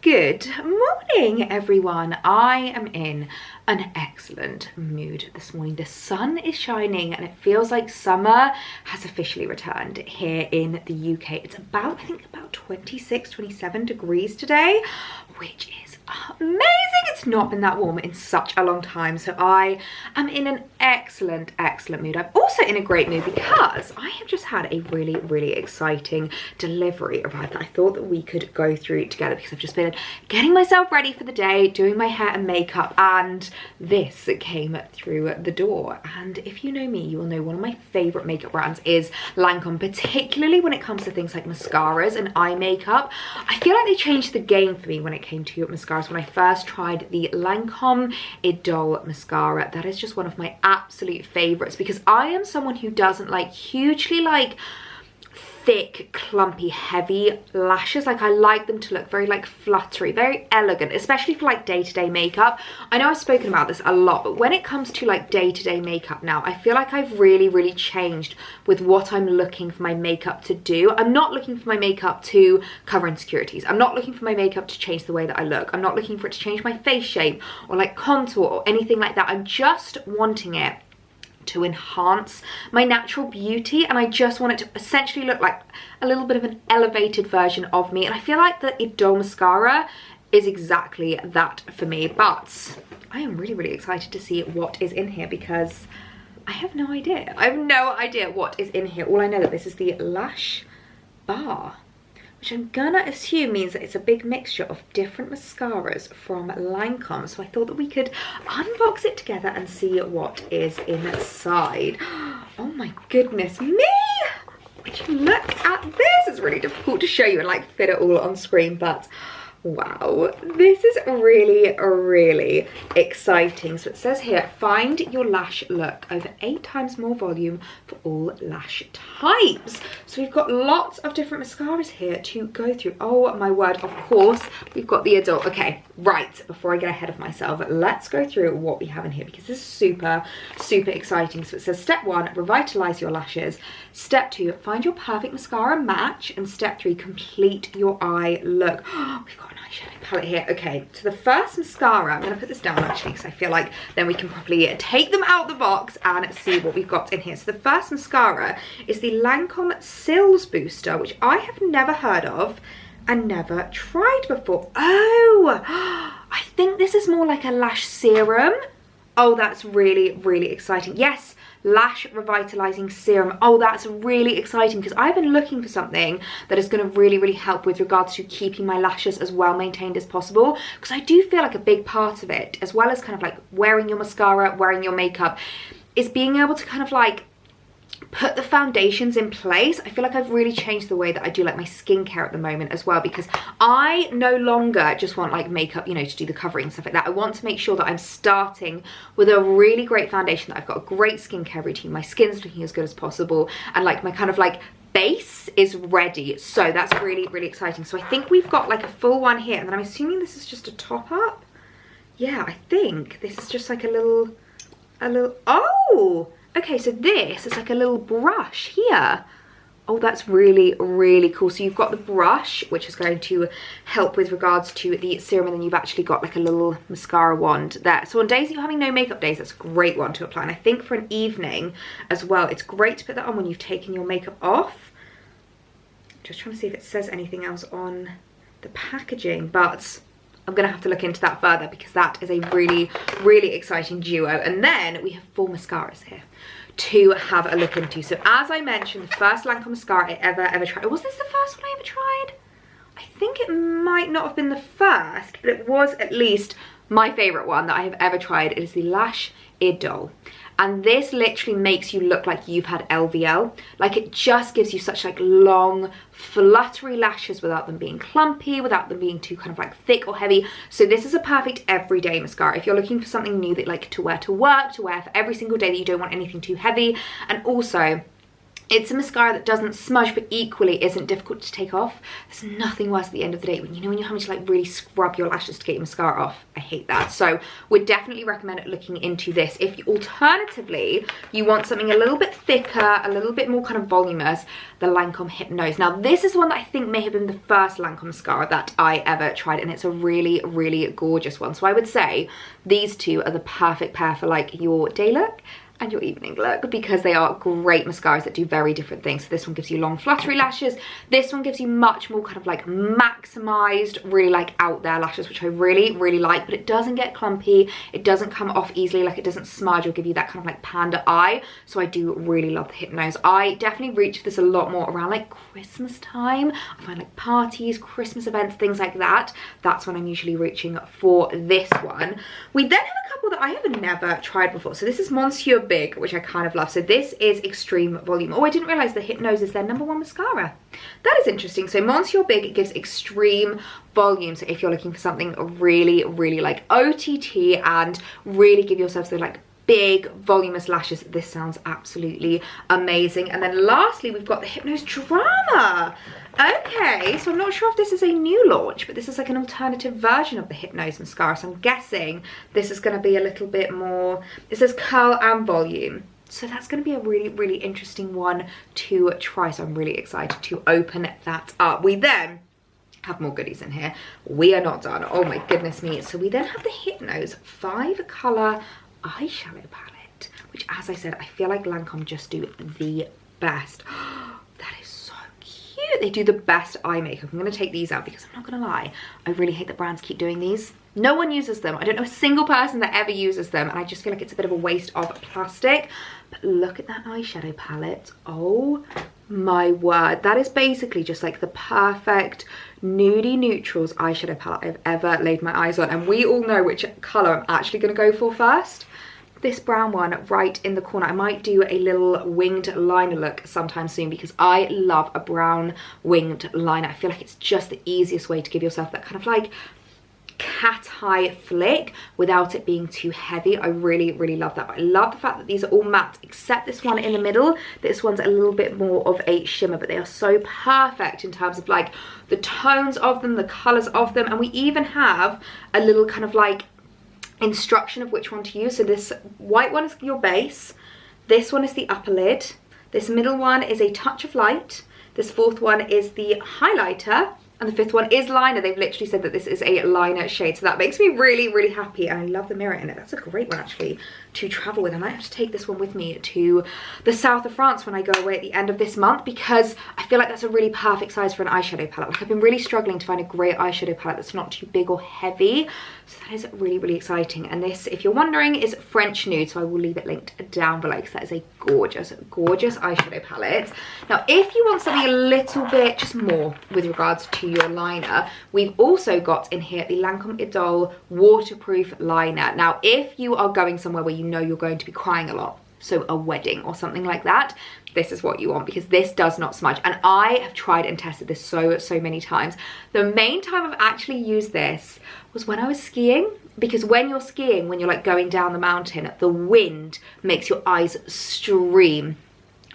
Good morning, everyone. I am in an excellent mood this morning. The sun is shining and it feels like summer has officially returned here in the UK. It's about, I think about 26, 27 degrees today, which is amazing. It's not been that warm in such a long time, so I am in an excellent mood. I'm also in a great mood because I have just had a really exciting delivery arrive that I thought that we could go through together, because I've just been getting myself ready for the day, doing my hair and makeup, and this came through the door. And if you know me, you will know one of my favorite makeup brands is Lancome, particularly when it comes to things like mascaras and eye makeup. I feel like they changed the game for me when it came to mascaras. When I first tried the Lancome Idole mascara, that is just one of my absolute favorites, because I am someone who doesn't like hugely thick, clumpy, heavy lashes. Like, I like them to look very fluttery, very elegant, especially for day-to-day makeup. I know I've spoken about this a lot, but when it comes to day-to-day makeup now, I feel like I've really changed with what I'm looking for my makeup to do. I'm not looking for my makeup to cover insecurities. I'm not looking for my makeup to change the way that I look. I'm not looking for it to change my face shape or contour or anything like that. I'm just wanting it to enhance my natural beauty, and I just want it to essentially look like a little bit of an elevated version of me. And I feel like the Idole mascara is exactly that for me. But I am really excited to see what is in here, because I have no idea. I have no idea what is in here. All I know that this is the lash bar, which I'm gonna assume means that it's a big mixture of different mascaras from Lancome. So I thought that we could unbox it together and see what is inside. Oh my goodness me! Would you look at this? It's really difficult to show you and fit it all on screen, but wow, this is really exciting. So it says here, find your lash look, over 8 times more volume for all lash types. So we've got lots of different mascaras here to go through. Oh my word, of course we've got the Idole. Okay, right, before I get ahead of myself, let's go through what we have in here, because this is super exciting. So it says step 1, revitalize your lashes. Step 2, find your perfect mascara match. And step 3, complete your eye look. We've got an eyeshadow palette here. Okay, so the first mascara, I'm going to put this down actually, because I feel like then we can properly take them out the box and see what we've got in here. So the first mascara is the Lancome Sills Booster, which I have never heard of and never tried before. Oh, I think this is more like a lash serum. Oh, that's really exciting. Yes, lash revitalizing serum. Oh, that's really exciting, because I've been looking for something that is going to really help with regards to keeping my lashes as well maintained as possible, because I do feel like a big part of it, as well as wearing your mascara, wearing your makeup, is being able to put the foundations in place. I feel like I've really changed the way that I do my skincare at the moment as well, because I no longer just want makeup, you know, to do the covering and stuff like that. I want to make sure that I'm starting with a really great foundation, that I've got a great skincare routine, my skin's looking as good as possible, and my base is ready. So that's really exciting. So I think we've got a full one here, and then I'm assuming this is just a top up. Yeah, I think this is just a little, oh! Okay, so this is a little brush here. Oh, that's really cool. So you've got the brush, which is going to help with regards to the serum, and then you've actually got a little mascara wand there. So on days that you're having no makeup days, that's a great one to apply. And I think for an evening as well, it's great to put that on when you've taken your makeup off. Just trying to see if it says anything else on the packaging, but I'm gonna have to look into that further, because that is a really exciting duo. And then we have 4 mascaras here to have a look into. So as I mentioned, the first Lancome mascara I ever tried. Was this the first one I ever tried? I think it might not have been the first, but it was at least my favorite one that I have ever tried. It is the Lash Idole. And this literally makes you look like you've had LVL. It just gives you such long, fluttery lashes without them being clumpy, without them being too thick or heavy. So this is a perfect everyday mascara. If you're looking for something new that to wear to work, to wear for every single day, that you don't want anything too heavy. And also, It's a mascara that doesn't smudge, but equally isn't difficult to take off. There's nothing worse at the end of the day when you know when you're having to like really scrub your lashes to get your mascara off. I hate that. So would definitely recommend looking into this. If you, alternatively, you want something a little bit thicker, a little bit more kind of voluminous, the Lancome Hypnose. Now this is one that I think may have been the first Lancome mascara that I ever tried, and it's a really, really gorgeous one. So I would say these two are the perfect pair for like your day look and your evening look, because they are great mascaras that do very different things. So this one gives you long fluttery lashes, this one gives you much more kind of like maximized, really like out there lashes, which I really, really like, but it doesn't get clumpy, it doesn't come off easily, like it doesn't smudge or give you that kind of like panda eye. So I do really love the Hypnose. I definitely reach for this a lot more around like Christmas time. I find like parties, Christmas events, things like that, that's when I'm usually reaching for this one. We then have a couple that I have never tried before. So this is Monsieur Big, which I kind of love. So this is Extreme Volume. Oh, I didn't realize the Hypnose is their #1 mascara. That is interesting. So Monsieur Big gives extreme volume. So if you're looking for something really, really like OTT and really give yourself the like big voluminous lashes, this sounds absolutely amazing. And then lastly, we've got the Hypnose Drama. Okay, so I'm not sure if this is a new launch, but this is like an alternative version of the Hypnose mascara. So I'm guessing this is going to be a little bit more, it says curl and volume. So that's going to be a really, really interesting one to try. So I'm really excited to open that up. We then have more goodies in here. We are not done. Oh my goodness me. So we then have the Hypnose 5-color eyeshadow palette, which, as I said, I feel like Lancome just do the best. That is so cute. They do the best eye makeup. I'm going to take these out because I'm not going to lie, I really hate that brands keep doing these. No one uses them. I don't know a single person that ever uses them, and I just feel like it's a bit of a waste of plastic. But look at that eyeshadow palette. Oh my word, that is basically just like the perfect nudie neutrals eyeshadow palette I've ever laid my eyes on. And we all know which color I'm actually going to go for first. This brown one right in the corner. I might do a little winged liner look sometime soon because I love a brown winged liner. I feel like it's just the easiest way to give yourself that kind of like cat eye flick without it being too heavy. I really, really love that. But I love the fact that these are all matte except this one in the middle. This one's a little bit more of a shimmer, but they are so perfect in terms of like the tones of them, the colors of them. And we even have a little kind of like instruction of which one to use. So this white one is your base, this one is the upper lid, this middle one is a touch of light, this fourth one is the highlighter, and the fifth one is liner. They've literally said that this is a liner shade, so that makes me really, really happy. And I love the mirror in it. That's a great one actually to travel with. I might have to take this one with me to the south of France when I go away at the end of this month, because I feel like that's a really perfect size for an eyeshadow palette. Like, I've been really struggling to find a great eyeshadow palette that's not too big or heavy, so that is really, really exciting. And this, if you're wondering, is French Nude, so I will leave it linked down below because that is a gorgeous, gorgeous eyeshadow palette. Now, if you want something a little bit just more with regards to your liner, we've also got in here the Lancome Idole waterproof liner. Now, if you are going somewhere where you know you're going to be crying a lot, so a wedding or something like that, this is what you want, because this does not smudge. And I have tried and tested this so many times. The main time I've actually used this was when I was skiing, because when you're skiing, when you're like going down the mountain, the wind makes your eyes stream.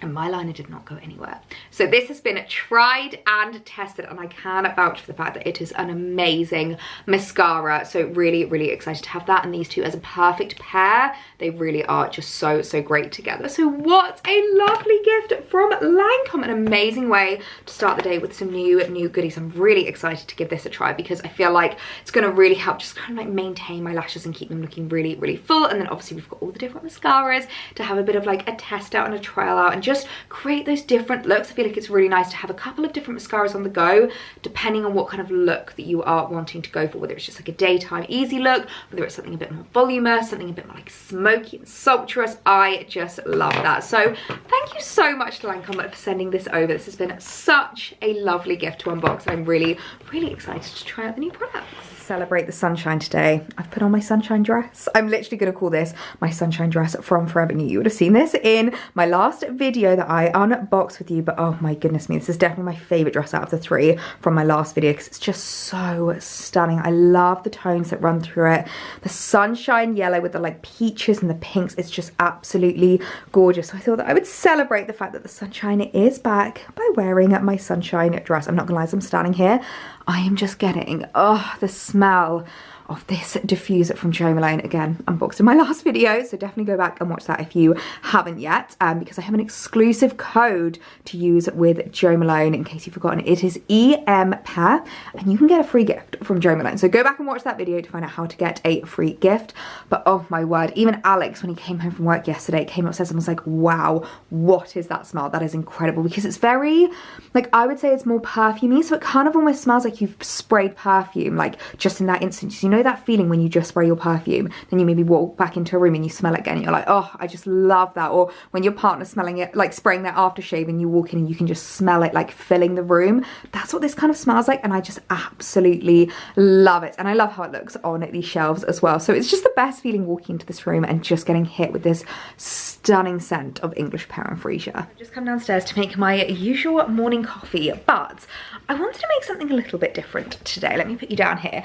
And my liner did not go anywhere. So this has been tried and tested, and I can vouch for the fact that it is an amazing mascara. So really, really excited to have that and these two as a perfect pair. They really are just so great together. So what a lovely gift from Lancome. An amazing way to start the day with some new goodies. I'm really excited to give this a try because I feel like it's going to really help just kind of like maintain my lashes and keep them looking really, really full. And then obviously we've got all the different mascaras to have a bit of like a test out and a trial out and just create those different looks. I feel like it's really nice to have a couple of different mascaras on the go, depending on what kind of look that you are wanting to go for, whether it's just like a daytime easy look, whether it's something a bit more voluminous, something a bit more like smoky and sultrous. I just love that. So thank you so much to Lancome for sending this over. This has been such a lovely gift to unbox. I'm really, really excited to try out the new products. Celebrate the sunshine today. I've put on my sunshine dress. I'm literally going to call this my sunshine dress from Forever New. You would have seen this in my last video video that I unboxed with you, but oh my goodness me, this is definitely my favorite dress out of the 3 from my last video because it's just so stunning. I love the tones that run through it. The sunshine yellow with the like peaches and the pinks, it's just absolutely gorgeous. So I thought that I would celebrate the fact that the sunshine is back by wearing my sunshine dress. I'm not gonna lie, as I'm standing here, I am just getting, oh, the smell of this diffuser from Jo Malone. Again, unboxed in my last video, so definitely go back and watch that if you haven't yet, because I have an exclusive code to use with Jo Malone in case you've forgotten. It is EMPAIR, and you can get a free gift from Jo Malone. So go back and watch that video to find out how to get a free gift. But oh my word, even Alex, when he came home from work yesterday, came upstairs and was like, wow, what is that smell? That is incredible, because it's very, like, I would say it's more perfumey, so it kind of almost smells like you've sprayed perfume, like just in that instance. You know that feeling when you just spray your perfume, then you maybe walk back into a room and you smell it again, and you're like, oh, I just love that. Or when your partner's smelling it, like spraying their aftershave, and you walk in and you can just smell it like filling the room. That's what this kind of smells like, and I just absolutely love it. And I love how it looks on these shelves as well. So it's just the best feeling walking into this room and just getting hit with this stunning scent of English pear and freesia. I've just come downstairs to make my usual morning coffee, but I wanted to make something a little bit different today. Let me put you down here,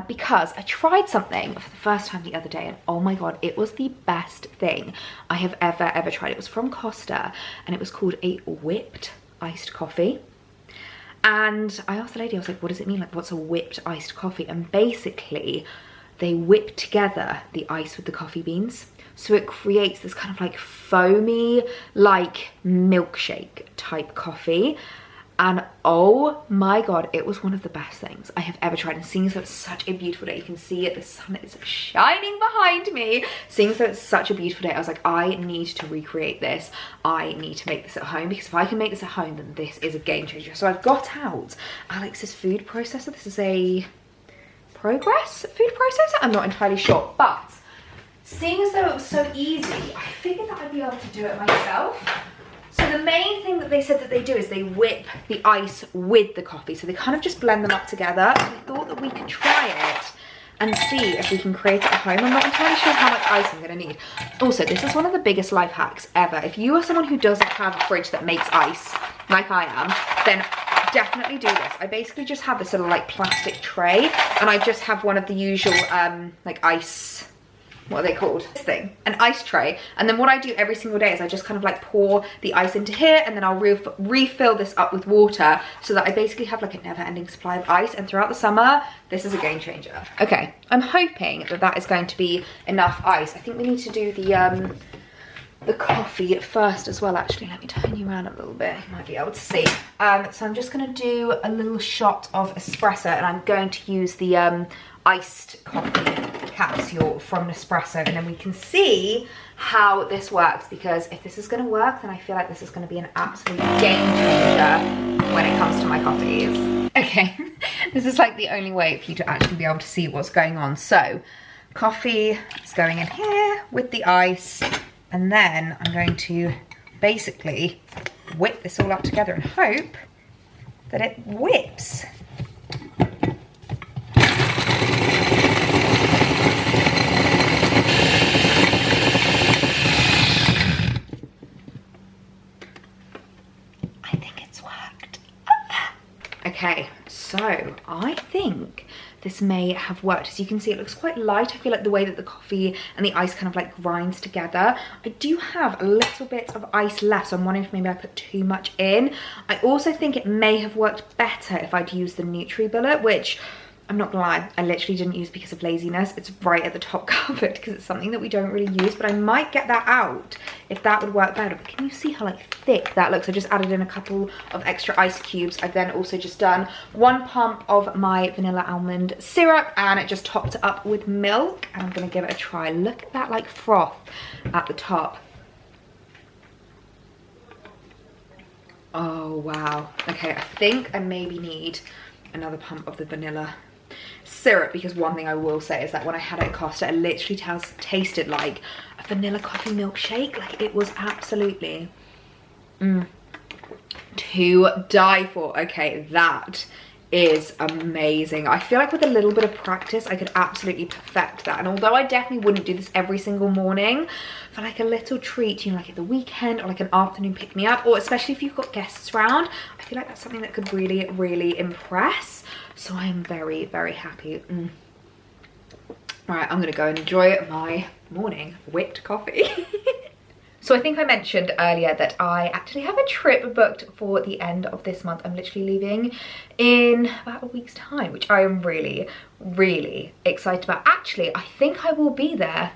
because I tried something for the first time the other day, and oh my god, it was the best thing I have ever tried. It was from Costa, and it was called a whipped iced coffee. And I asked the lady, I was like, what does it mean? Like, what's a whipped iced coffee? And basically, they whip together the ice with the coffee beans. So it creates this kind of like foamy, like milkshake type coffee. And oh my god, it was one of the best things I have ever tried. And seeing as though it's such a beautiful day, you can see it, the sun is shining behind me. Seeing as though it's such a beautiful day, I was like, I need to recreate this. I need to make this at home, because if I can make this at home, then this is a game changer. So I've got out Alex's food processor. This is a Progress food processor, I'm not entirely sure, but seeing as though it was so easy, I figured that I'd be able to do it myself. So the main thing that they said that they do is they whip the ice with the coffee. So they kind of just blend them up together. So I thought that we could try it and see if we can create it at home. I'm not entirely sure how much ice I'm going to need. Also, this is one of the biggest life hacks ever. If you are someone who doesn't have a fridge that makes ice, like I am, then definitely do this. I basically just have this little like plastic tray, and I just have one of the usual like ice, what are they called? This thing, an ice tray. And then what I do every single day is I just kind of like pour the ice into here, and then I'll refill this up with water, so that I basically have like a never-ending supply of ice. And throughout the summer, this is a game changer. Okay, I'm hoping that that is going to be enough ice. I think we need to do the coffee first as well. Actually, let me turn you around a little bit, you might be able to see. So I'm just going to do a little shot of espresso, and I'm going to use the iced coffee capsule from Nespresso, and then we can see how this works, because if this is going to work, then I feel like this is going to be an absolute game changer when it comes to my coffees. Okay, this is like the only way for you to actually be able to see what's going on. So coffee is going in here with the ice, and then I'm going to basically whip this all up together and hope that it whips. I think it's worked. Okay, so I think this may have worked. As you can see, it looks quite light. I feel like the way that the coffee and the ice kind of like grinds together. I do have a little bit of ice left, so I'm wondering if maybe I put too much in. I also think it may have worked better if I'd used the NutriBullet, which I'm not gonna lie, I literally didn't use because of laziness. It's right at the top cupboard because it's something that we don't really use, but I might get that out if that would work better. But can you see how like thick that looks? I just added in a couple of extra ice cubes. I've then also just done 1 pump of my vanilla almond syrup, and it just topped it up with milk, and I'm gonna give it a try. Look at that like froth at the top. Oh wow. Okay, I think I maybe need another pump of the vanilla syrup, because one thing I will say is that when I had it at Costa, it literally tasted like a vanilla coffee milkshake. Like, it was absolutely to die for. Okay, that is amazing. I feel like with a little bit of practice, I could absolutely perfect that. And although I definitely wouldn't do this every single morning, for like a little treat, you know, like at the weekend or like an afternoon pick-me-up, or especially if you've got guests around, I feel like that's something that could really, really impress. So I am very, very happy. Right, I'm gonna go and enjoy my morning whipped coffee. So I think I mentioned earlier that I actually have a trip booked for the end of this month. I'm literally leaving in about a week's time, which I am really, really excited about. Actually, I think I will be there.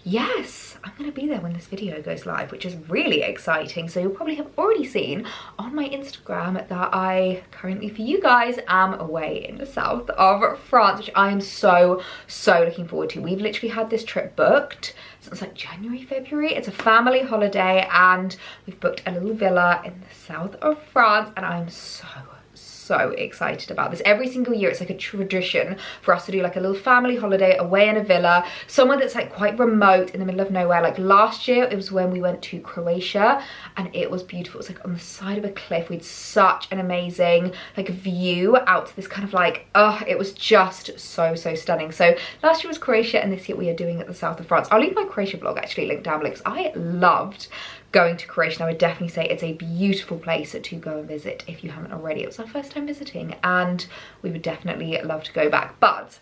Yes, I'm gonna be there when this video goes live, which is really exciting. So you'll probably have already seen on my Instagram that I currently, for you guys, am away in the south of France, which I am so, so looking forward to. We've literally had this trip booked since like January, February. It's a family holiday and we've booked a little villa in the south of France, and I'm so excited about this. Every single year it's like a tradition for us to do like a little family holiday away in a villa, somewhere that's like quite remote in the middle of nowhere. Like last year it was when we went to Croatia and it was beautiful. It was like on the side of a cliff. We had such an amazing like view out to this kind of like, oh, it was just so stunning. So last year was Croatia and this year we are doing it the south of France. I'll leave my Croatia vlog actually linked down below because I loved going to Croatia. I would definitely say it's a beautiful place to go and visit if you haven't already. It was our first time visiting and we would definitely love to go back. But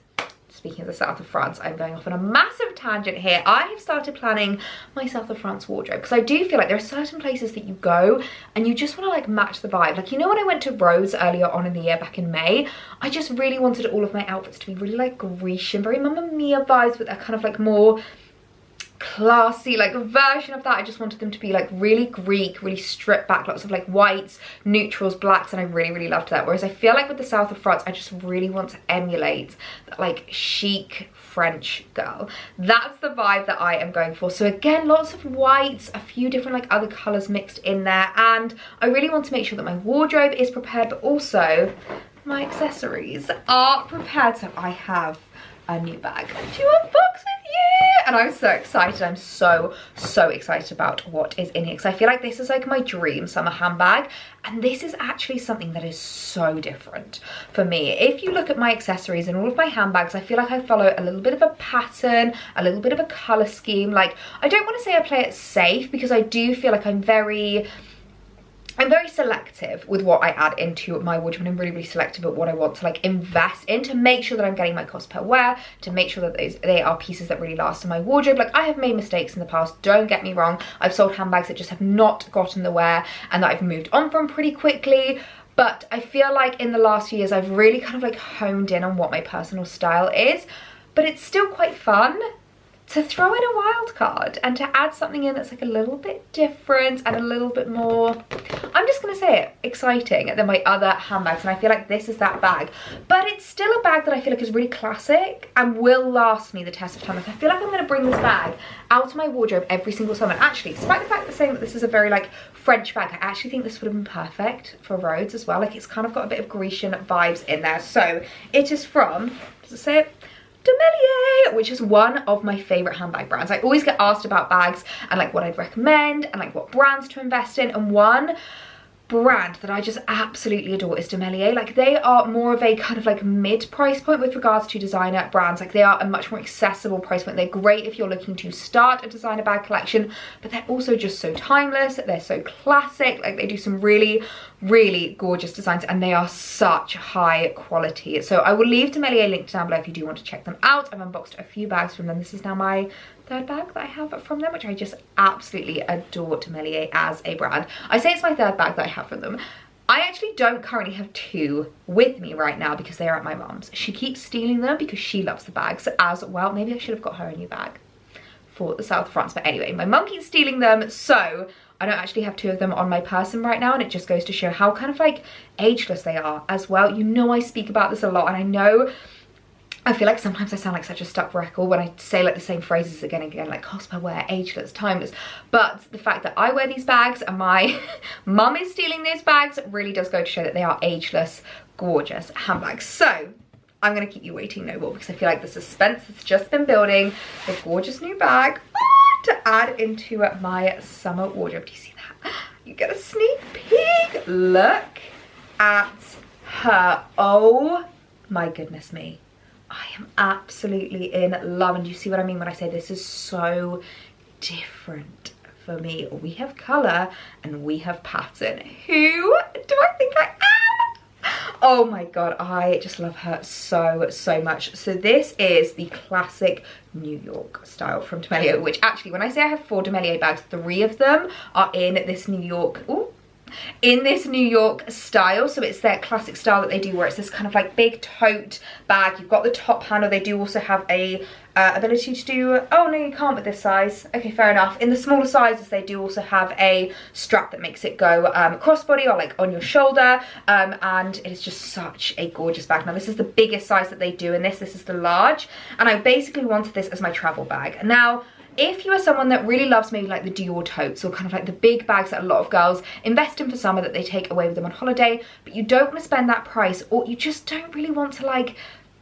speaking of the south of France, I'm going off on a massive tangent here. I have started planning my south of France wardrobe because I do feel like there are certain places that you go and you just want to like match the vibe. Like, you know, when I went to Rhodes earlier on in the year back in May, I just really wanted all of my outfits to be really like Grecian, very Mamma Mia vibes, with that kind of like more classy like version of that. I just wanted them to be like really Greek, really stripped back, lots of like whites, neutrals, blacks, and I really loved that. Whereas I feel like with the south of France, I just really want to emulate that like chic French girl. That's the vibe that I am going for. So again, lots of whites, a few different like other colors mixed in there, and I really want to make sure that my wardrobe is prepared, but also my accessories are prepared. So I have a new bag to unbox with you, and I'm so excited. I'm so excited about what is in here because I feel like this is like my dream summer handbag, and this is actually something that is so different for me. If you look at my accessories and all of my handbags, I feel like I follow a little bit of a pattern, a little bit of a color scheme. Like, I don't want to say I play it safe because I do feel like I'm very selective with what I add into my wardrobe, and I'm really selective at what I want to like invest in to make sure that I'm getting my cost per wear, to make sure that they are pieces that really last in my wardrobe. Like, I have made mistakes in the past, don't get me wrong. I've sold handbags that just have not gotten the wear and that I've moved on from pretty quickly. But I feel like in the last few years, I've really kind of like honed in on what my personal style is, but it's still quite fun to throw in a wild card and to add something in that's like a little bit different and a little bit more, I'm just gonna say it, exciting than my other handbags. And I feel like this is that bag, but it's still a bag that I feel like is really classic and will last me the test of time. Like, I feel like I'm gonna bring this bag out of my wardrobe every single summer. Actually, despite the fact that saying that this is a very like French bag, I actually think this would have been perfect for Rhodes as well. Like, it's kind of got a bit of Grecian vibes in there. So it is from, does it say it? PetiteElliee, which is one of my favorite handbag brands. I always get asked about bags and like what I'd recommend and like what brands to invest in, and one brand that I just absolutely adore is PetiteElliee. Like, they are more of a kind of like mid price point with regards to designer brands. Like, they are a much more accessible price point. They're great if you're looking to start a designer bag collection, but they're also just so timeless, they're so classic. Like, they do some really gorgeous designs and they are such high quality. So I will leave PetiteElliee linked down below if you do want to check them out. I've unboxed a few bags from them. This is now my third bag that I have from them, which I just absolutely adore PetiteElliee as a brand. I say it's my third bag that I have from them. I actually don't currently have two with me right now because they are at my mum's. She keeps stealing them because she loves the bags as well. Maybe I should have got her a new bag for the south of France, but anyway, my mum keeps stealing them, so I don't actually have two of them on my person right now, and it just goes to show how kind of like ageless they are as well. You know, I speak about this a lot, and I know I feel like sometimes I sound like such a stuck record when I say like the same phrases again and again, like cost per wear, ageless, timeless. But the fact that I wear these bags and my mum is stealing these bags really does go to show that they are ageless, gorgeous handbags. So I'm gonna keep you waiting no more because I feel like the suspense has just been building. The gorgeous new bag to add into my summer wardrobe. Do you see that? You get a sneak peek. Look at her. Oh my goodness me. I am absolutely in love. And you see what I mean when I say this is so different for me. We have colour and we have pattern. Who do I think I am? Oh my god, I just love her so much. So this is the classic New York style from D'Amelio, which actually, when I say I have 4 D'Amelio bags, 3 of them are in this New York, in this New York style. So it's their classic style that they do, where it's this kind of like big tote bag. You've got the top handle. They do also have a ability to do, oh no, you can't with this size. Okay, fair enough. In the smaller sizes, they do also have a strap that makes it go crossbody or like on your shoulder, and it is just such a gorgeous bag. Now this is the biggest size that they do in this. This is the large, and I basically wanted this as my travel bag. Now, if you are someone that really loves maybe like the Dior totes or kind of like the big bags that a lot of girls invest in for summer that they take away with them on holiday, but you don't want to spend that price, or you just don't really want to like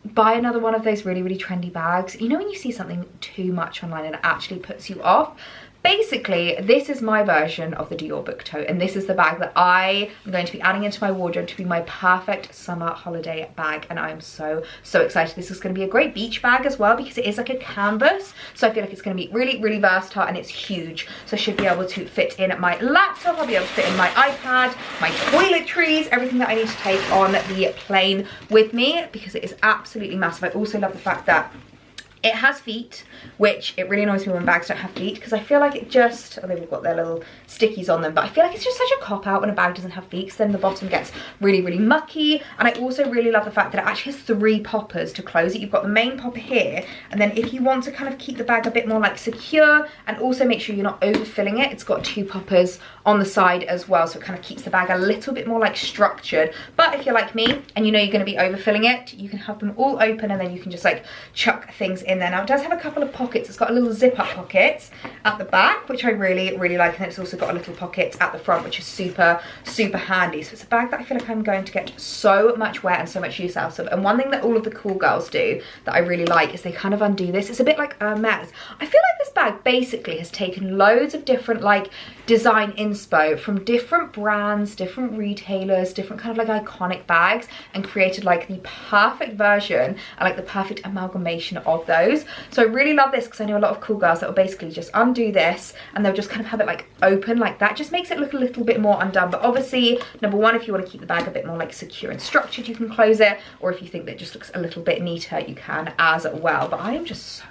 buy another one of those really trendy bags, you know, when you see something too much online and it actually puts you off. Basically, this is my version of the Dior book tote, and this is the bag that I am going to be adding into my wardrobe to be my perfect summer holiday bag, and I am so excited. This is going to be a great beach bag as well, because it is like a canvas, so I feel like it's going to be really versatile, and it's huge. So I should be able to fit in my laptop, I'll be able to fit in my iPad, my toiletries, everything that I need to take on the plane with me, because it is absolutely massive. I also love the fact that it has feet, which it really annoys me when bags don't have feet, because I feel like it just, oh, they've got their little stickies on them, but I feel like it's just such a cop out when a bag doesn't have feet, because then the bottom gets really mucky. And I also really love the fact that it actually has 3 poppers to close it. You've got the main popper here, and then if you want to kind of keep the bag a bit more like secure and also make sure you're not overfilling it, it's got 2 poppers on the side as well, so it kind of keeps the bag a little bit more like structured. But if you're like me and you know you're going to be overfilling it, you can have them all open, and then you can just like chuck things in there. Now it does have a couple of pockets. It's got a little zip up pocket at the back, which I really like, and then it's also got a little pocket at the front, which is super handy. So it's a bag that I feel like I'm going to get so much wear and so much use out of. And one thing that all of the cool girls do that I really like is they kind of undo this. It's a bit like Hermes. I feel like this bag basically has taken loads of different like design inspo from different brands, different retailers, different kind of like iconic bags, and created like the perfect version and like the perfect amalgamation of those. So I really love this, because I know a lot of cool girls that will basically just undo this and they'll just kind of have it like open like that. Just makes it look a little bit more undone. But obviously, number one, if you want to keep the bag a bit more like secure and structured, you can close it, or if you think that it just looks a little bit neater, you can as well. But I am just so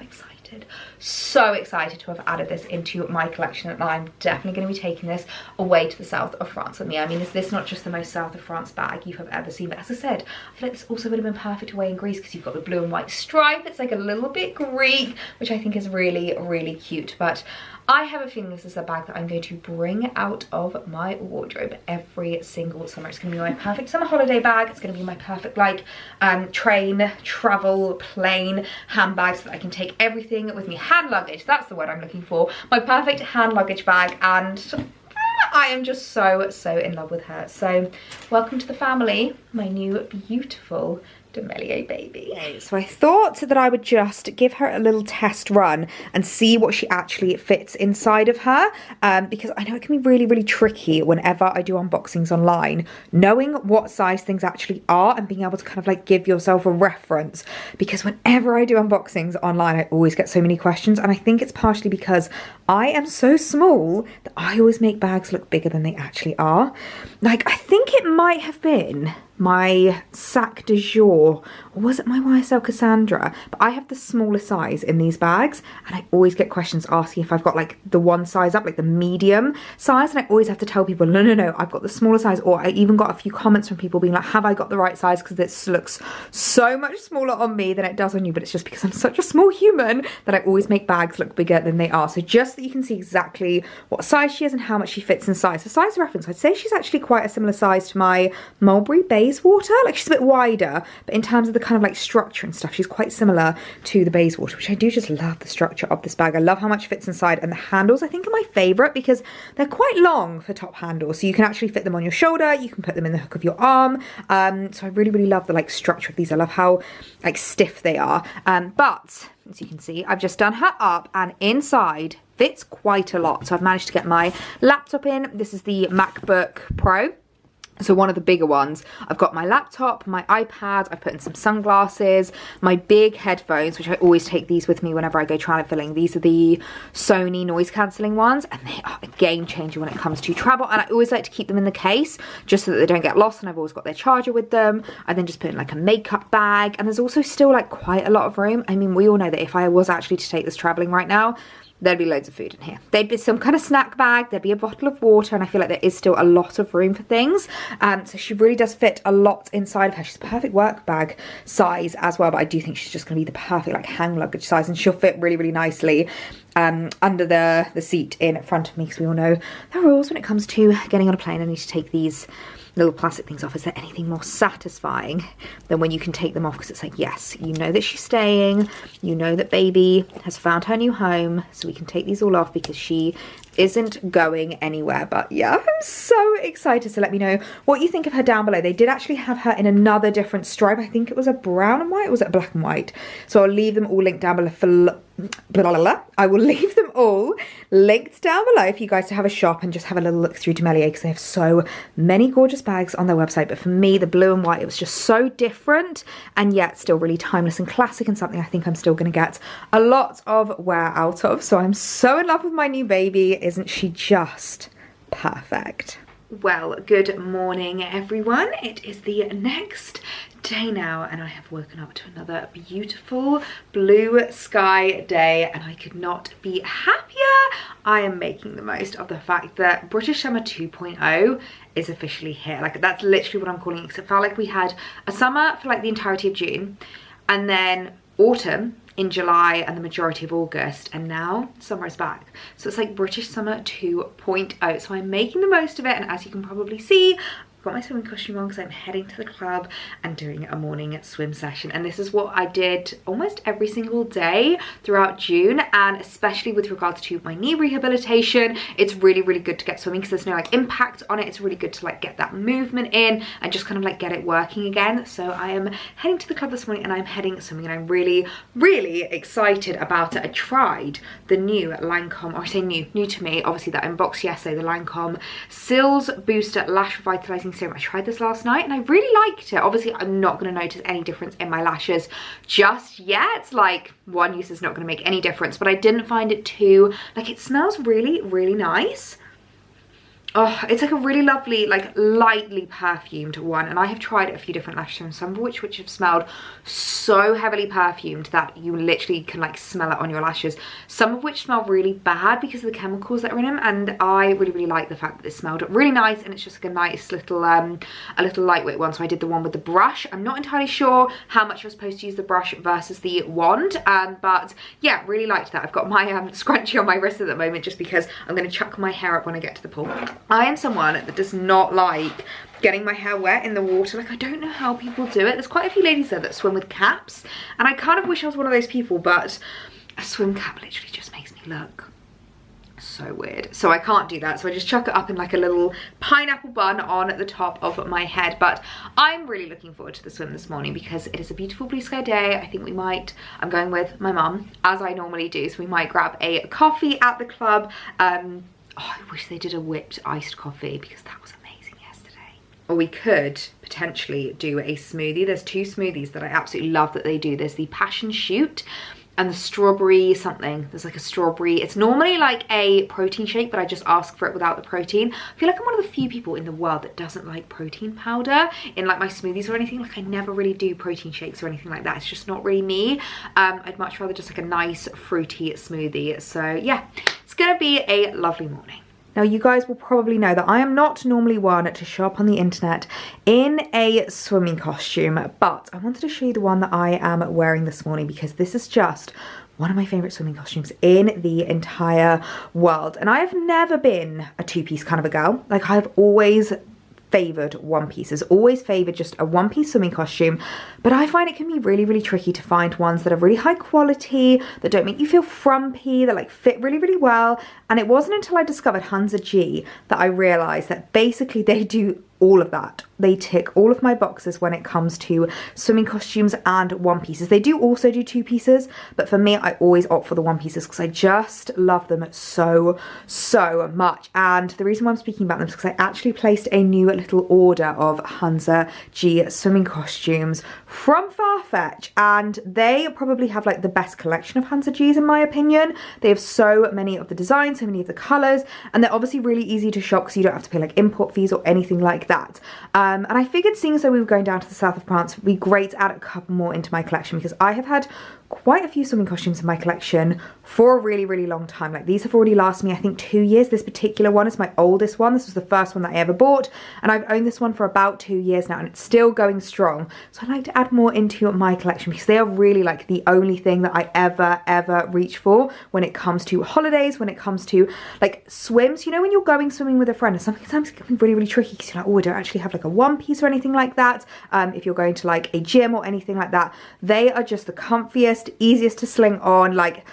excited to have added this into my collection, and I'm definitely going to be taking this away to the south of France with me. I mean, is this not just the most south of France bag you have ever seen? But as I said, I feel like this also would have been perfect away in Greece, because you've got the blue and white stripe. It's like a little bit Greek, which I think is really cute. But I have a feeling this is a bag that I'm going to bring out of my wardrobe every single summer. It's going to be my perfect summer holiday bag. It's going to be my perfect like train, travel, plane handbag, so that I can take everything with me. Hand luggage, that's the word I'm looking for. My perfect hand luggage bag, and I am just so in love with her. So welcome to the family, my new beautiful D'Amelio baby. So I thought that I would just give her a little test run and see what she actually fits inside of her, because I know it can be really tricky whenever I do unboxings online, knowing what size things actually are and being able to kind of like give yourself a reference, because whenever I do unboxings online I always get so many questions, and I think it's partially because I am so small that I always make bags look bigger than they actually are. Like, I think it might have been my Sac de Jour, or was it my YSL Cassandra? But I have the smaller size in these bags, and I always get questions asking if I've got like the one size up, like the medium size, and I always have to tell people no, I've got the smaller size. Or I even got a few comments from people being like, have I got the right size, because this looks so much smaller on me than it does on you. But it's just because I'm such a small human that I always make bags look bigger than they are. So just that you can see exactly what size she is and how much she fits inside. So size reference, I'd say she's actually quite a similar size to my Mulberry Bayswater. Like, she's a bit wider, but in terms of the kind of like structure and stuff, she's quite similar to the Bayswater, which I do just love the structure of this bag. I love how much fits inside, and the handles I think are my favorite because they're quite long for top handles, so you can actually fit them on your shoulder, you can put them in the hook of your arm. So I really love the like structure of these. I love how like stiff they are. But as you can see, I've just done her up, and inside fits quite a lot. So I've managed to get my laptop in. This is the MacBook Pro. So one of the bigger ones, I've got my laptop, my iPad, I've put in some sunglasses, my big headphones, which I always take these with me whenever I go traveling. These are the Sony noise cancelling ones, and they are a game changer when it comes to travel. And I always like to keep them in the case just so that they don't get lost, and I've always got their charger with them. I then just put in like a makeup bag, and there's also still like quite a lot of room. I mean, we all know that if I was actually to take this traveling right now, there'd be loads of food in here. There'd be some kind of snack bag, there'd be a bottle of water, and I feel like there is still a lot of room for things. So she really does fit a lot inside of her. She's a perfect work bag size as well, but I do think she's just gonna be the perfect like hang luggage size, and she'll fit really, really nicely under the seat in front of me, because we all know the rules when it comes to getting on a plane. I need to take these little plastic things off. Is there anything more satisfying than when you can take them off? Because it's like, yes, you know that she's staying, you know that baby has found her new home, so we can take these all off because she isn't going anywhere. But yeah, I'm so excited. So let me know what you think of her down below. They did actually have her in another different stripe. I think it was a brown and white, or was it a black and white? So I'll leave them all linked down below for I will leave them all linked down below for you guys to have a shop and just have a little look through Demiellier, because they have so many gorgeous bags on their website. But for me, the blue and white, it was just so different and yet still really timeless and classic, and something I think I'm still going to get a lot of wear out of. So I'm so in love with my new baby. Isn't she just perfect? Well, good morning everyone. It is the next day now, and I have woken up to another beautiful blue sky day, and I could not be happier. I am making the most of the fact that British Summer 2.0 is officially here. Like, that's literally what I'm calling it, because it felt like we had a summer for like the entirety of June, and then autumn in July and the majority of August, and now summer is back. So it's like British Summer 2.0. So I'm making the most of it, and as you can probably see, I've got my swimming costume on because I'm heading to the club and doing a morning swim session. And this is what I did almost every single day throughout June, and especially with regards to my knee rehabilitation, it's really, really good to get swimming because there's no like impact on it. It's really good to like get that movement in and just kind of like get it working again. So I am heading to the club this morning, and I'm heading swimming, and I'm really, really excited about it. I tried the new Lancome, or I say new to me, obviously, that I unboxed yesterday, the Lancome Cils Booster Lash Revitalizing Serum. I tried this last night and I really liked it. Obviously, I'm not going to notice any difference in my lashes just yet. Like, one use is not going to make any difference, but I didn't find it too, like, it smells really, really nice. Oh, it's like a really lovely, like lightly perfumed one, and I have tried a few different lash serums, some of which have smelled so heavily perfumed that you literally can like smell it on your lashes. Some of which smell really bad because of the chemicals that are in them, and I really, really like the fact that it smelled really nice, and it's just like a nice little, a little lightweight one. So I did the one with the brush. I'm not entirely sure how much you're supposed to use the brush versus the wand, but yeah, really liked that. I've got my scrunchie on my wrist at the moment just because I'm going to chuck my hair up when I get to the pool. I am someone that does not like getting my hair wet in the water. Like, I don't know how people do it. There's quite a few ladies there that swim with caps, and I kind of wish I was one of those people, but a swim cap literally just makes me look so weird. So I can't do that. So I just chuck it up in like a little pineapple bun on the top of my head. But I'm really looking forward to the swim this morning because it is a beautiful blue sky day. I think we might, I'm going with my mum as I normally do, so we might grab a coffee at the club. Oh, I wish they did a whipped iced coffee because that was amazing yesterday. Or we could potentially do a smoothie. There's two smoothies that I absolutely love that they do. There's the passion shoot and the strawberry something. There's like a strawberry, it's normally like a protein shake, but I just ask for it without the protein. I feel like I'm one of the few people in the world that doesn't like protein powder in like my smoothies or anything. Like, I never really do protein shakes or anything like that. It's just not really me. I'd much rather just like a nice fruity smoothie. So yeah, it's gonna be a lovely morning. Now, you guys will probably know that I am not normally one to shop on the internet in a swimming costume, but I wanted to show you the one that I am wearing this morning because this is just one of my favourite swimming costumes in the entire world. And I have never been a two-piece kind of a girl. Like, I've always favoured one pieces, always favoured just a one-piece swimming costume, but I find it can be really, really tricky to find ones that are really high quality, that don't make you feel frumpy, that like fit really, really well. And it wasn't until I discovered Hunza G that I realised that basically they do all of that. They tick all of my boxes when it comes to swimming costumes and one pieces. They do also do two pieces, but for me, I always opt for the one pieces because I just love them so much. And the reason why I'm speaking about them is because I actually placed a new little order of Hunza G swimming costumes from Farfetch, and they probably have like the best collection of Hunza Gs in my opinion. They have so many of the designs, so many of the colours, and they're obviously really easy to shop because you don't have to pay like import fees or anything like that. And I figured, seeing as though we were going down to the south of France, it would be great to add a couple more into my collection because I have had quite a few swimming costumes in my collection for a really long time. Like, these have already lasted me, I think, 2 years. This particular one is my oldest one. This was the first one that I ever bought, and I've owned this one for about 2 years now, and it's still going strong. So I like to add more into my collection because they are really like the only thing that I ever reach for when it comes to holidays, when it comes to like swims. You know, when you're going swimming with a friend, and sometimes it can be really tricky because you're like, oh, I don't actually have like a one piece or anything like that. If you're going to like a gym or anything like that, they are just the comfiest, easiest to sling on, like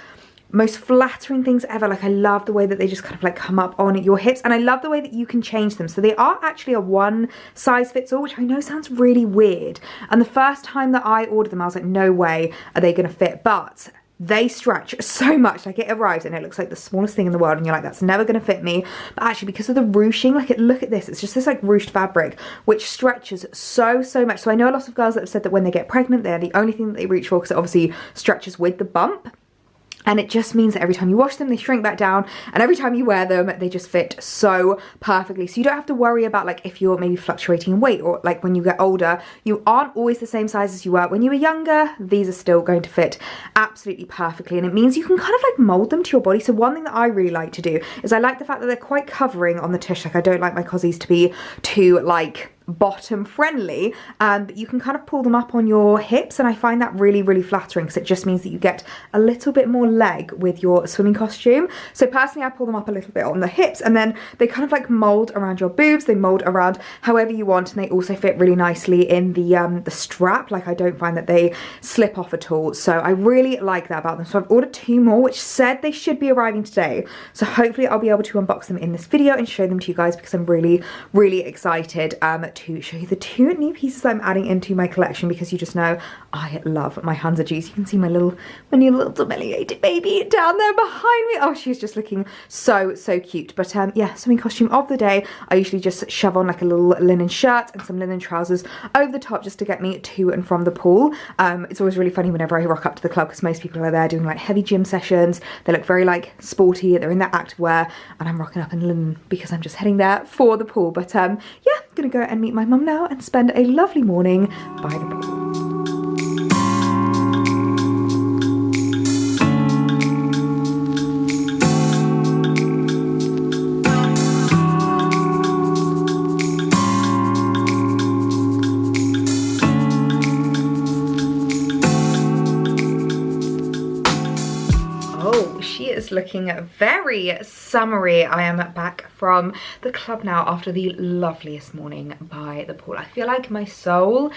most flattering things ever. Like, I love the way that they just kind of like come up on your hips, and I love the way that you can change them. So they are actually a one size fits all, which I know sounds really weird. And the first time that I ordered them, I was like, no way are they gonna fit, but they stretch so much. Like, it arrives and it looks like the smallest thing in the world, and you're like, that's never gonna fit me. But actually, because of the ruching, like, look at this, it's just this like ruched fabric which stretches so much. So I know a lot of girls that have said that when they get pregnant, they're the only thing that they reach for because it obviously stretches with the bump. And it just means that every time you wash them, they shrink back down, and every time you wear them, they just fit so perfectly. So you don't have to worry about like if you're maybe fluctuating in weight, or like when you get older, you aren't always the same size as you were when you were younger. These are still going to fit absolutely perfectly, and it means you can kind of like mold them to your body. So one thing that I really like to do is I like the fact that they're quite covering on the tush. Like, I don't like my cozies to be too like bottom friendly, but you can kind of pull them up on your hips, and I find that really flattering because it just means that you get a little bit more leg with your swimming costume. So personally, I pull them up a little bit on the hips, and then they kind of like mold around your boobs, they mold around however you want, and they also fit really nicely in the strap. Like, I don't find that they slip off at all, so I really like that about them. So I've ordered 2 more, which said they should be arriving today, so hopefully I'll be able to unbox them in this video and show them to you guys because I'm really excited to show you the 2 new pieces I'm adding into my collection, because you just know I love my Hunza Gs. You can see my new little domesticated baby down there behind me. Oh, she's just looking so cute. But yeah, swimming costume of the day, I usually just shove on like a little linen shirt and some linen trousers over the top just to get me to and from the pool. It's always really funny whenever I rock up to the club because most people are there doing like heavy gym sessions. They look very like sporty, they're in their activewear, and I'm rocking up in linen because I'm just heading there for the pool. But yeah, I'm gonna go and meet my mum now and spend a lovely morning by the pool. Looking very summery. I am back from the club now after the loveliest morning by the pool. I feel like my soul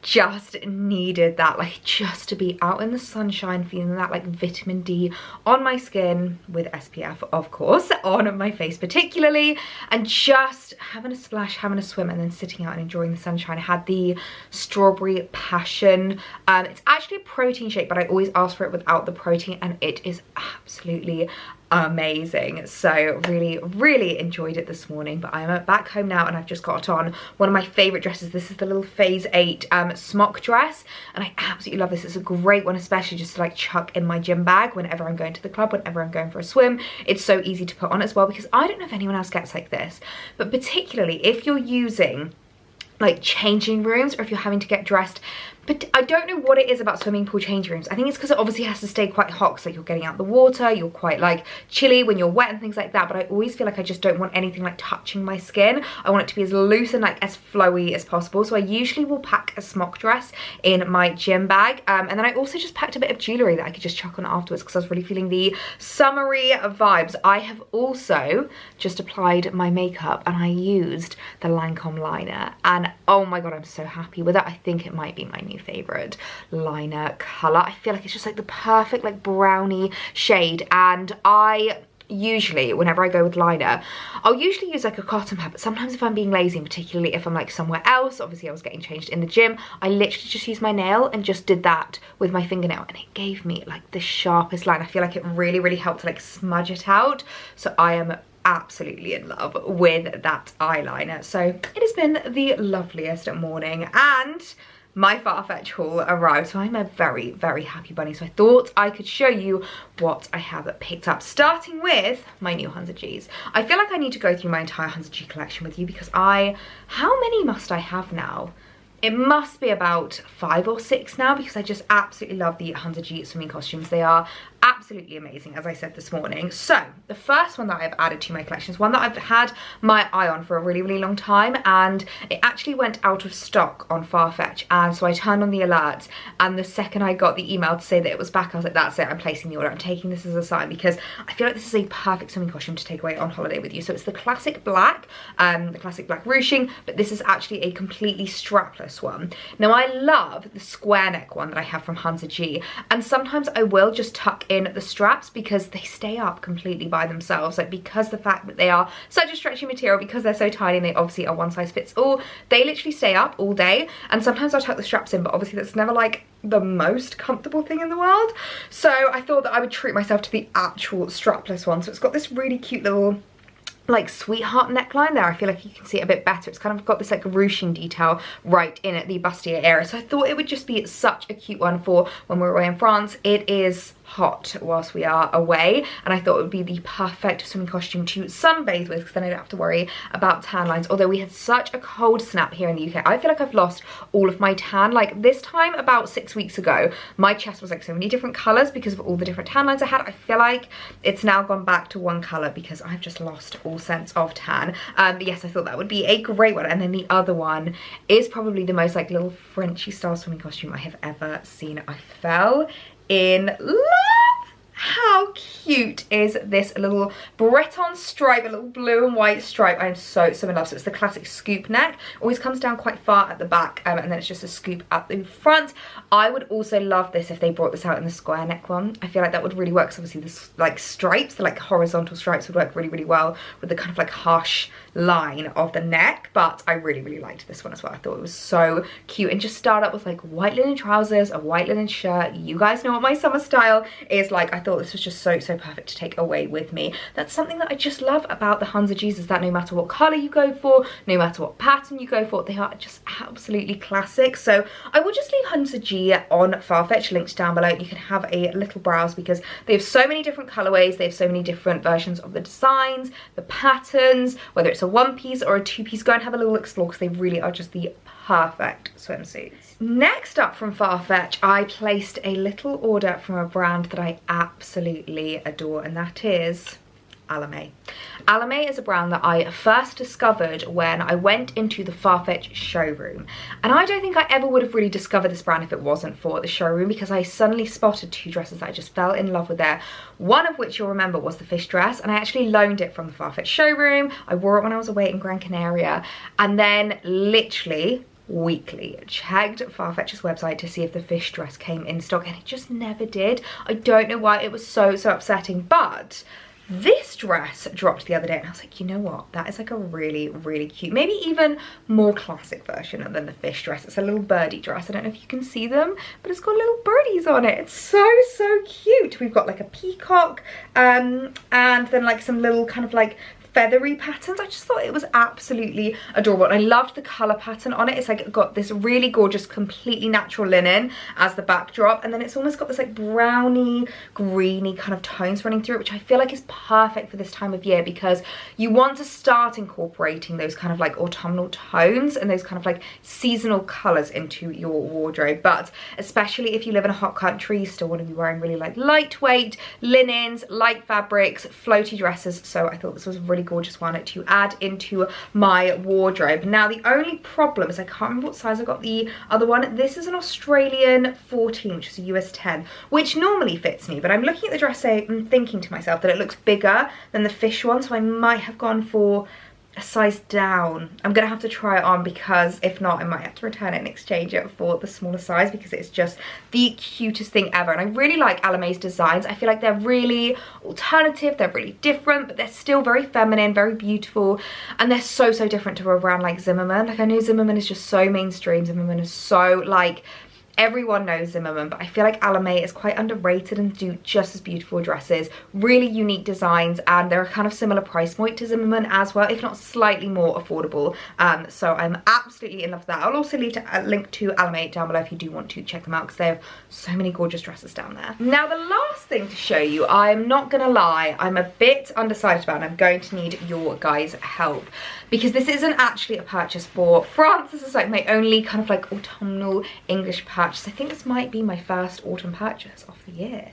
just needed that, like just to be out in the sunshine, feeling that like vitamin D on my skin, with SPF of course on my face particularly, and just having a splash, having a swim, and then sitting out and enjoying the sunshine. I had the strawberry passion. It's actually a protein shake, but I always ask for it without the protein, and it is absolutely amazing. So really enjoyed it this morning. But I'm back home now, and I've just got on one of my favorite dresses. This is the little Phase 8 smock dress, and I absolutely love this. It's a great one, especially just to like chuck in my gym bag whenever I'm going to the club, whenever I'm going for a swim. It's so easy to put on as well, because I don't know if anyone else gets like this, but particularly if you're using like changing rooms, or if you're having to get dressed. But I don't know what it is about swimming pool changing rooms. I think it's because it obviously has to stay quite hot, so you're getting out the water, you're quite like chilly when you're wet and things like that. But I always feel like I just don't want anything like touching my skin. I want it to be as loose and like as flowy as possible. So I usually will pack a smock dress in my gym bag. And then I also just packed a bit of jewellery that I could just chuck on afterwards, because I was really feeling the summery vibes. I have also just applied my makeup, and I used the Lancome liner, and oh my god, I'm so happy with it. I think it might be my new favorite liner color. I feel like it's just like the perfect like brownie shade, and I usually whenever I go with liner, I'll usually use like a cotton pad, but sometimes if I'm being lazy, and particularly if I'm like somewhere else, obviously I was getting changed in the gym, I literally just used my nail and just did that with my fingernail, and it gave me like the sharpest line. I feel like it really helped to like smudge it out. So I am absolutely in love with that eyeliner. So it has been the loveliest morning, and my Farfetch haul arrived, so I'm a very happy bunny. So I thought I could show you what I have picked up, starting with my new Hunza Gs. I feel like I need to go through my entire Hunza G collection with you, because how many must I have now? It must be about 5 or 6 now, because I just absolutely love the Hunza G swimming costumes. They are absolutely amazing, as I said this morning. So the first one that I've added to my collection is one that I've had my eye on for a really long time, and it actually went out of stock on Farfetch, and so I turned on the alerts, and the second I got the email to say that it was back, I was like, that's it, I'm placing the order. I'm taking this as a sign, because I feel like this is a perfect swimming costume to take away on holiday with you. So it's the classic black ruching, but this is actually a completely strapless one. Now I love the square neck one that I have from Hunza G, and sometimes I will just tuck in the straps because they stay up completely by themselves, like because the fact that they are such a stretchy material, because they're so tiny and they obviously are one size fits all, they literally stay up all day. And sometimes I'll tuck the straps in, but obviously that's never like the most comfortable thing in the world. So I thought that I would treat myself to the actual strapless one. So it's got this really cute little like sweetheart neckline there. I feel like you can see it a bit better. It's kind of got this like ruching detail right in at the bustier area. So I thought it would just be such a cute one for when we're away in France. It is hot whilst we are away, and I thought it would be the perfect swimming costume to sunbathe with, because then I don't have to worry about tan lines. Although we had such a cold snap here in the UK, I feel like I've lost all of my tan. Like this time about 6 weeks ago, my chest was like so many different colours because of all the different tan lines I had. I feel like it's now gone back to one colour because I've just lost all sense of tan. But yes, I thought that would be a great one. And then the other one is probably the most like little Frenchy style swimming costume I have ever seen. I fell in love. How cute is this little Breton stripe, a little blue and white stripe? I'm so in love. So it's the classic scoop neck, always comes down quite far at the back, and then it's just a scoop at the front. I would also love this if they brought this out in the square neck one. I feel like that would really work, because obviously this like stripes, the like horizontal stripes would work really well with the kind of like harsh line of the neck. But I really liked this one as well. I thought it was so cute, and just start up with like white linen trousers, a white linen shirt. You guys know what my summer style is like. I thought this was just so perfect to take away with me. That's something that I just love about the Hunza Gs, is that no matter what colour you go for, no matter what pattern you go for, they are just absolutely classic. So I will just leave Hunza G on Farfetch, linked down below. You can have a little browse, because they have so many different colourways, they have so many different versions of the designs, the patterns, whether it's a one piece or a two piece. Go and have a little explore, because they really are just the perfect swimsuits. Next up from Farfetch, I placed a little order from a brand that I absolutely adore, and that is PetiteElliee. PetiteElliee is a brand that I first discovered when I went into the Farfetch showroom, and I don't think I ever would have really discovered this brand if it wasn't for the showroom, because I suddenly spotted 2 dresses that I just fell in love with there. One of which you'll remember was the fish dress, and I actually loaned it from the Farfetch showroom. I wore it when I was away in Gran Canaria, and then literally weekly checked Farfetch's website to see if the fish dress came in stock, and it just never did. I don't know why. It was so upsetting. But this dress dropped the other day, and I was like, you know what, that is like a really cute, maybe even more classic version than the fish dress. It's a little birdie dress. I don't know if you can see them, but it's got little birdies on it. It's so cute. We've got like a peacock and then like some little kind of like feathery patterns. I just thought it was absolutely adorable, and I loved the color pattern on it. It's like got this really gorgeous completely natural linen as the backdrop, and then it's almost got this like browny greeny kind of tones running through it, which I feel like is perfect for this time of year, because you want to start incorporating those kind of like autumnal tones and those kind of like seasonal colors into your wardrobe. But especially if you live in a hot country, you still want to be wearing really like lightweight linens, light fabrics, floaty dresses. So I thought this was a really gorgeous one to add into my wardrobe. Now the only problem is I can't remember what size I got the other one. This is an Australian 14, which is a US 10, which normally fits me, but I'm looking at the dress and thinking to myself that it looks bigger than the fish one, so I might have gone for a size down. I'm gonna have to try it on, because if not I might have to return it and exchange it for the smaller size, because it's just the cutest thing ever. And I really like Ellamee's designs. I feel like they're really alternative, they're really different, but they're still very feminine, very beautiful, and they're so different to a brand like Zimmermann. Like, I know Zimmermann is just so mainstream, Zimmermann is so like, everyone knows Zimmermann, but I feel like Ellamee is quite underrated and do just as beautiful dresses, really unique designs, and they're a kind of similar price point to Zimmermann as well, if not slightly more affordable. So I'm absolutely in love with that. I'll also leave a link to Ellamee down below if you do want to check them out, because they have so many gorgeous dresses down there. Now, the last thing to show you, I'm not gonna lie, I'm a bit undecided about, and I'm going to need your guys' help, because this isn't actually a purchase for France. This is like my only kind of like autumnal English purchase. I think this might be my first autumn purchase of the year.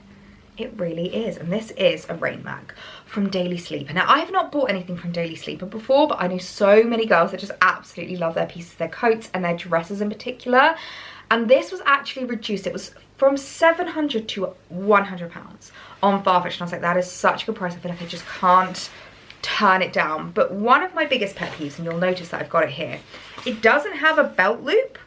It really is. And this is a rain mag from Daily Sleeper. Now, I have not bought anything from Daily Sleeper before, but I know so many girls that just absolutely love their pieces, their coats and their dresses in particular. And this was actually reduced. It was from £700 to £100 on Farfetch. And I was like, that is such a good price. I feel like I just can't turn it down. But one of my biggest pet peeves, and you'll notice that I've got it here, it doesn't have a belt loop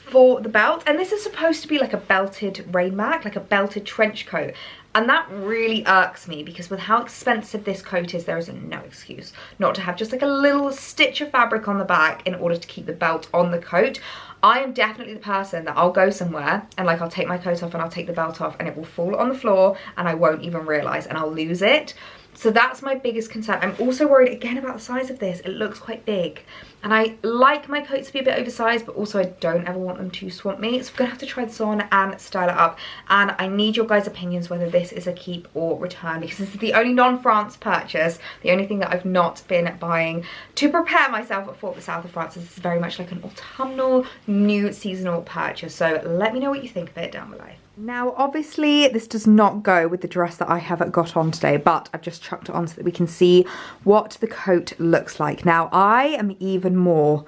for the belt, and this is supposed to be like a belted rain mag, like a belted trench coat, and that really irks me, because with how expensive this coat is, there is no excuse not to have just like a little stitch of fabric on the back in order to keep the belt on the coat. I am definitely the person that I'll go somewhere and like I'll take my coat off and I'll take the belt off and it will fall on the floor and I won't even realise, and I'll lose it. So that's my biggest concern. I'm also worried again about the size of this. It looks quite big, and I like my coats to be a bit oversized, but also I don't ever want them to swamp me. So I'm gonna have to try this on and style it up, and I need your guys' opinions whether this is a keep or return, because this is the only non-France purchase, the only thing that I've not been buying to prepare myself for the south of France. This is very much like an autumnal, new seasonal purchase. So let me know what you think of it down below. Now, obviously, this does not go with the dress that I have got on today, but I've just chucked it on so that we can see what the coat looks like. Now, I am even more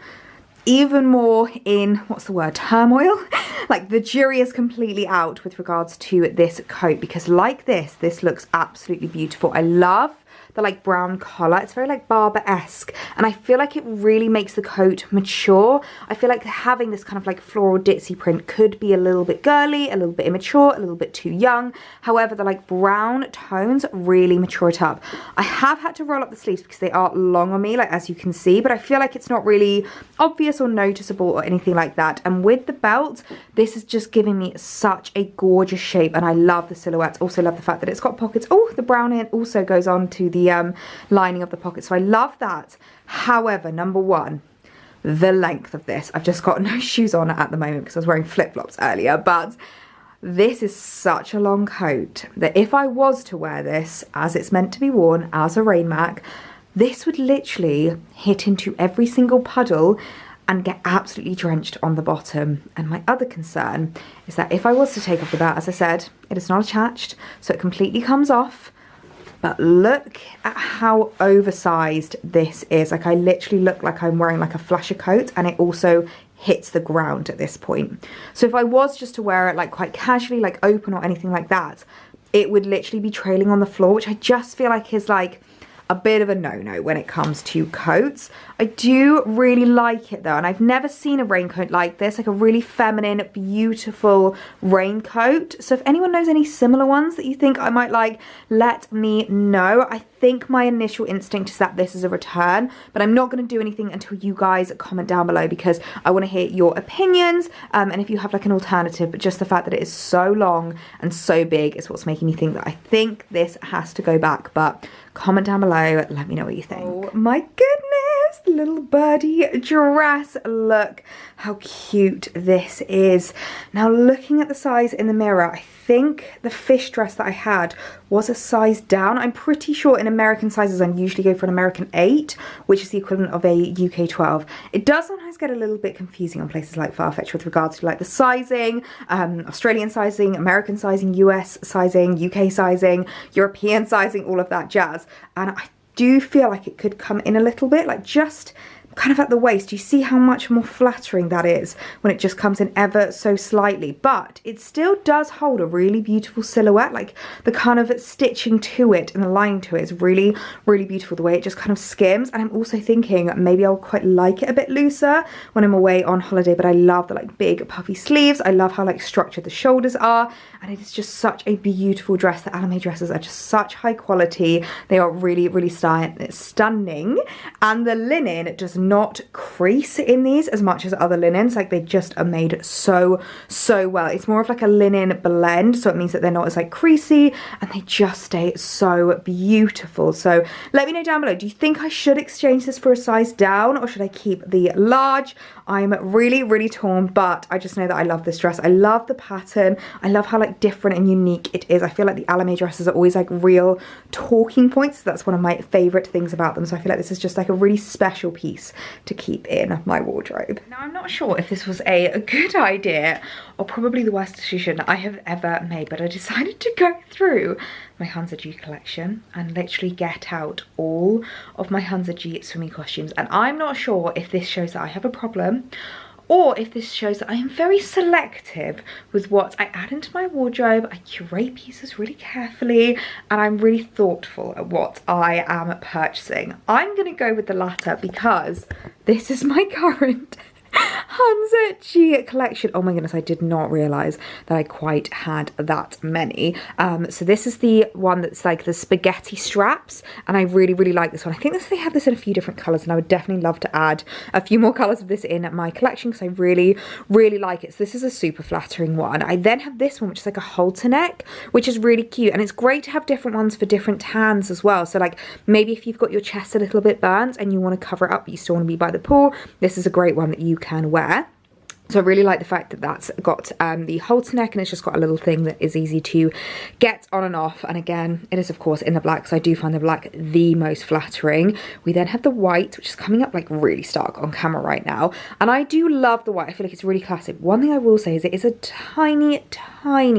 in, what's the word, turmoil? Like, the jury is completely out with regards to this coat, because like this looks absolutely beautiful. I love the like brown collar. It's very like Barber-esque, and I feel like it really makes the coat mature. I feel like having this kind of like floral ditzy print could be a little bit girly, a little bit immature, a little bit too young. However, the like brown tones really mature it up. I have had to roll up the sleeves because they are long on me, like as you can see, but I feel like it's not really obvious or noticeable or anything like that. And with the belt, this is just giving me such a gorgeous shape, and I love the silhouettes. Also love the fact that it's got pockets. Oh, the brown end also goes on to the lining of the pocket, so I love that. However, number one, the length of this. I've just got no shoes on at the moment because I was wearing flip-flops earlier, but this is such a long coat that if I was to wear this as it's meant to be worn, as a rain mag, this would literally hit into every single puddle and get absolutely drenched on the bottom. And my other concern is that if I was to take off the belt, as I said, it is not attached, so it completely comes off. But look at how oversized this is. Like, I literally look like I'm wearing like a flasher coat, and it also hits the ground at this point. So if I was just to wear it like quite casually, like open or anything like that, it would literally be trailing on the floor, which I just feel like is like a bit of a no-no when it comes to coats. I do really like it though, and I've never seen a raincoat like this, like a really feminine, beautiful raincoat. So if anyone knows any similar ones that you think I might like, let me know. I think my initial instinct is that this is a return, but I'm not going to do anything until you guys comment down below, because I want to hear your opinions, and if you have like an alternative. But just the fact that it is so long and so big is what's making me think that I think this has to go back. But comment down below, let me know what you think. Oh my goodness, the little birdie dress. Look how cute this is. Now, looking at the size in the mirror, I think the fish dress that I had was a size down. I'm pretty sure in American sizes I usually go for an American 8, which is the equivalent of a UK 12. It does sometimes get a little bit confusing on places like Farfetch with regards to like the sizing, Australian sizing, American sizing, US sizing, UK sizing, European sizing, all of that jazz. And I do feel like it could come in a little bit, like just kind of at the waist. You see how much more flattering that is when it just comes in ever so slightly, but it still does hold a really beautiful silhouette. Like the kind of stitching to it and the lining to it is really, really beautiful, the way it just kind of skims. And I'm also thinking maybe I'll quite like it a bit looser when I'm away on holiday, but I love the like big puffy sleeves. I love how like structured the shoulders are, and it is just such a beautiful dress. The Alame dresses are just such high quality. They are really, really stunning, and the linen does not crease in these as much as other linens. Like they just are made so well. It's more of like a linen blend, so it means that they're not as like creasy, and they just stay so beautiful. So let me know down below, do you think I should exchange this for a size down, or should I keep the large? I'm really, really torn, but I just know that I love this dress. I love the pattern. I love how like different and unique it is. I feel like the Alame dresses are always like real talking points. That's one of my favorite things about them. So I feel like this is just like a really special piece to keep in my wardrobe. Now, I'm not sure if this was a good idea or probably the worst decision I have ever made, but I decided to go through my Hunza G collection and literally get out all of my Hunza G swimming costumes. And I'm not sure if this shows that I have a problem, or if this shows that I am very selective with what I add into my wardrobe. I curate pieces really carefully, and I'm really thoughtful at what I am purchasing. I'm gonna go with the latter because this is my current Hunza G collection. Oh my goodness, I did not realise that I quite had that many. So this is the one that's like the spaghetti straps, and I really, really like this one. I think they have this in a few different colours, and I would definitely love to add a few more colours of this in my collection because I really, really like it. So this is a super flattering one. I then have this one, which is like a halter neck, which is really cute, and it's great to have different ones for different tans as well. So like maybe if you've got your chest a little bit burnt and you want to cover it up but you still want to be by the pool, this is a great one that you can wear. So I really like the fact that that's got the halter neck, and it's just got a little thing that is easy to get on and off. And again, it is of course in the black, so I do find the black the most flattering. We then have the white, which is coming up like really stark on camera right now, and I do love the white. I feel like it's really classic. One thing I will say is it is a tiny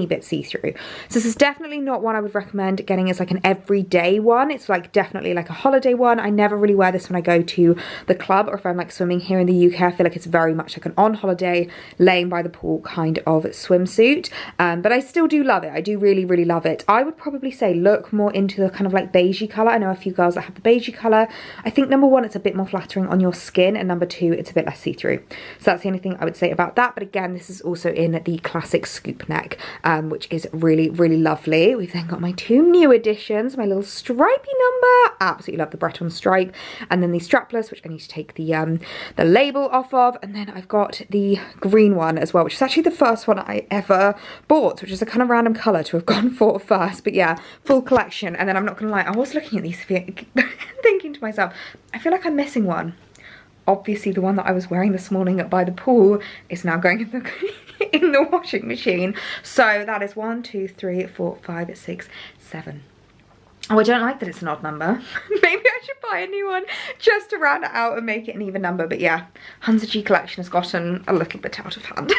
bit see-through, so this is definitely not one I would recommend getting as like an everyday one. It's like definitely like a holiday one. I never really wear this when I go to the club or if I'm like swimming here in the UK. I feel like it's very much like an on holiday, laying by the pool kind of swimsuit, but I still do love it. I do really, really love it. I would probably say look more into the kind of like beigey colour. I know a few girls that have the beigey colour. I think number one, it's a bit more flattering on your skin, and number two, it's a bit less see-through. So that's the only thing I would say about that. But again, this is also in the classic scoop neck, which is really, really lovely. We've then got my two new additions, my little stripy number. Absolutely love the Breton stripe, and then the strapless, which I need to take the label off of, and then I've got the green one as well, which is actually the first one I ever bought, which is a kind of random colour to have gone for first. But yeah, full collection. And then I'm not gonna lie, I was looking at these thinking to myself, I feel like I'm missing one. Obviously the one that I was wearing this morning by the pool is now going in the in the washing machine. So that is 1, 2, 3, 4, 5, 6, 7. Oh, I don't like that it's an odd number. Maybe I should buy a new one just to round it out and make it an even number. But yeah, Hunza G collection has gotten a little bit out of hand.